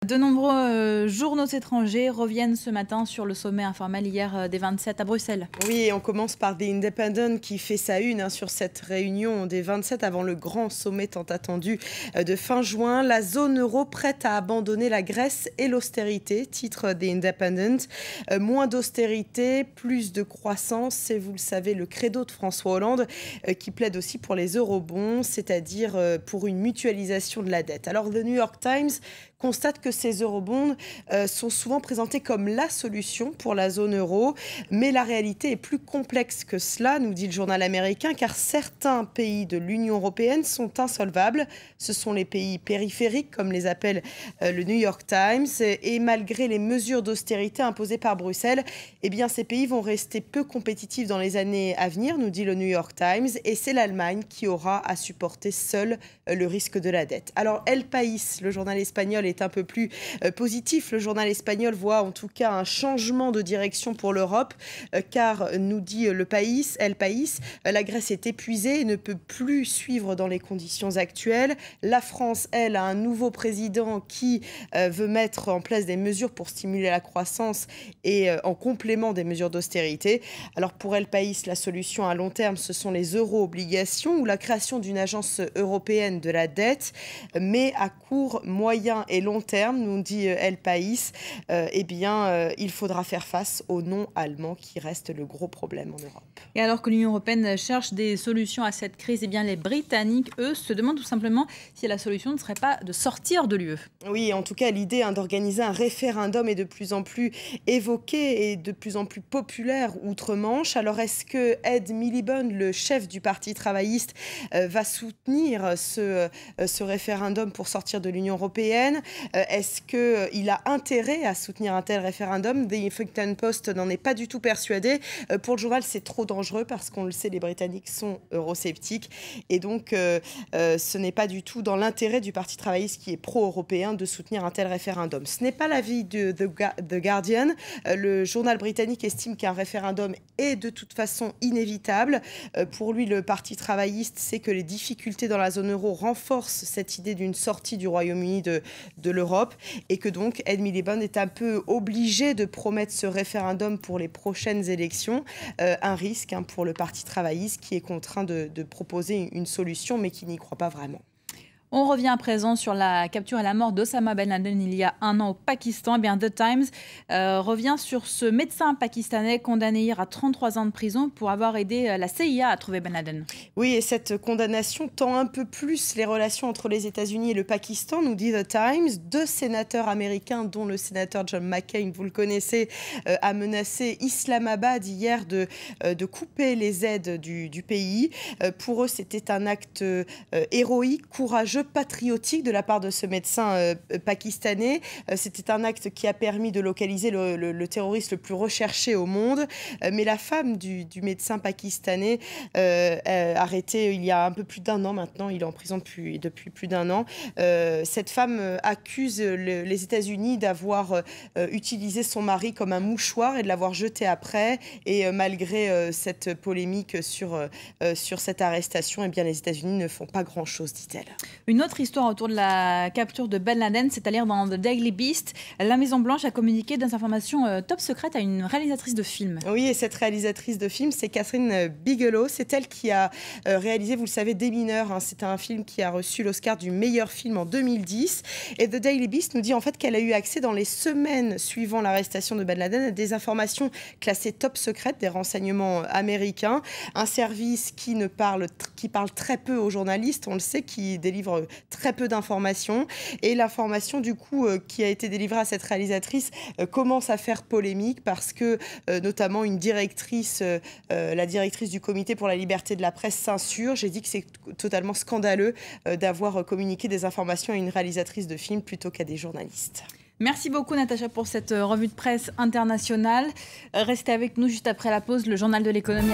De nombreux journaux étrangers reviennent ce matin sur le sommet informel hier des 27 à Bruxelles. Oui, et on commence par The Independent qui fait sa une sur cette réunion des 27 avant le grand sommet tant attendu de fin juin. La zone euro prête à abandonner la Grèce et l'austérité, titre The Independent. Moins d'austérité, plus de croissance, c'est, vous le savez, le credo de François Hollande qui plaide aussi pour les eurobonds, c'est-à-dire pour une mutualisation de la dette. Alors, The New York Times constate que ces eurobonds sont souvent présentés comme la solution pour la zone euro, mais la réalité est plus complexe que cela, nous dit le journal américain, car certains pays de l'Union européenne sont insolvables. Ce sont les pays périphériques, comme les appelle le New York Times, et malgré les mesures d'austérité imposées par Bruxelles, eh bien, ces pays vont rester peu compétitifs dans les années à venir, nous dit le New York Times, et c'est l'Allemagne qui aura à supporter seule le risque de la dette. Alors, El País, le journal espagnol, est un peu plus positif. Le journal espagnol voit en tout cas un changement de direction pour l'Europe, car, nous dit El País, la Grèce est épuisée et ne peut plus suivre dans les conditions actuelles. La France, elle, a un nouveau président qui veut mettre en place des mesures pour stimuler la croissance et en complément des mesures d'austérité. Alors pour El País, la solution à long terme, ce sont les euro-obligations ou la création d'une agence européenne de la dette, mais à court, moyen et long terme, nous dit El País, il faudra faire face au non allemand qui reste le gros problème en Europe. Et alors que l'Union européenne cherche des solutions à cette crise, eh bien les Britanniques, eux, se demandent tout simplement si la solution ne serait pas de sortir de l'UE. Oui, en tout cas, l'idée d'organiser un référendum est de plus en plus évoquée et de plus en plus populaire outre-Manche. Alors, est-ce que Ed Miliband, le chef du Parti travailliste, va soutenir ce référendum pour sortir de l'Union européenne? Est-ce qu'il a intérêt à soutenir un tel référendum? The Huffington Post n'en est pas du tout persuadé. Pour le journal, c'est trop dangereux parce qu'on le sait, les Britanniques sont eurosceptiques. Et donc, ce n'est pas du tout dans l'intérêt du Parti travailliste qui est pro-européen de soutenir un tel référendum. Ce n'est pas l'avis de The Guardian. Le journal britannique estime qu'un référendum est de toute façon inévitable. Pour lui, le Parti travailliste sait que les difficultés dans la zone euro renforcent cette idée d'une sortie du Royaume-Uni de l'Europe et que donc Ed Miliband est un peu obligé de promettre ce référendum pour les prochaines élections. Un risque pour le Parti travailliste qui est contraint de proposer une solution mais qui n'y croit pas vraiment. On revient à présent sur la capture et la mort d'Osama Ben Laden il y a un an au Pakistan. Eh bien, The Times revient sur ce médecin pakistanais condamné hier à 33 ans de prison pour avoir aidé la CIA à trouver Ben Laden. Oui, et cette condamnation tend un peu plus les relations entre les États-Unis et le Pakistan, nous dit The Times. 2 sénateurs américains, dont le sénateur John McCain, vous le connaissez, a menacé Islamabad hier de couper les aides du pays. Pour eux, c'était un acte héroïque, courageux, patriotique de la part de ce médecin pakistanais. C'était un acte qui a permis de localiser le terroriste le plus recherché au monde. Mais la femme du médecin pakistanais, arrêté il y a un peu plus d'1 an maintenant, il est en prison depuis plus d'1 an, cette femme accuse les États-Unis d'avoir utilisé son mari comme un mouchoir et de l'avoir jeté après. Et malgré cette polémique sur cette arrestation, eh bien, les États-Unis ne font pas grand-chose, dit-elle. Une autre histoire autour de la capture de Ben Laden, c'est à lire dans The Daily Beast. La Maison-Blanche a communiqué des informations top secrètes à une réalisatrice de film. Oui, et cette réalisatrice de film, c'est Catherine Bigelow. C'est elle qui a réalisé, vous le savez, Des mineurs. C'est un film qui a reçu l'Oscar du meilleur film en 2010. Et The Daily Beast nous dit en fait qu'elle a eu accès dans les semaines suivant l'arrestation de Ben Laden à des informations classées top secrètes, des renseignements américains. Un service qui parle très peu aux journalistes, on le sait, qui délivre très peu d'informations. Et l'information, du coup, qui a été délivrée à cette réalisatrice commence à faire polémique parce que, notamment, la directrice du comité pour la liberté de la presse s'insurge. J'ai dit que c'est totalement scandaleux d'avoir communiqué des informations à une réalisatrice de film plutôt qu'à des journalistes. Merci beaucoup Natacha pour cette revue de presse internationale. Restez avec nous juste après la pause, le journal de l'économie.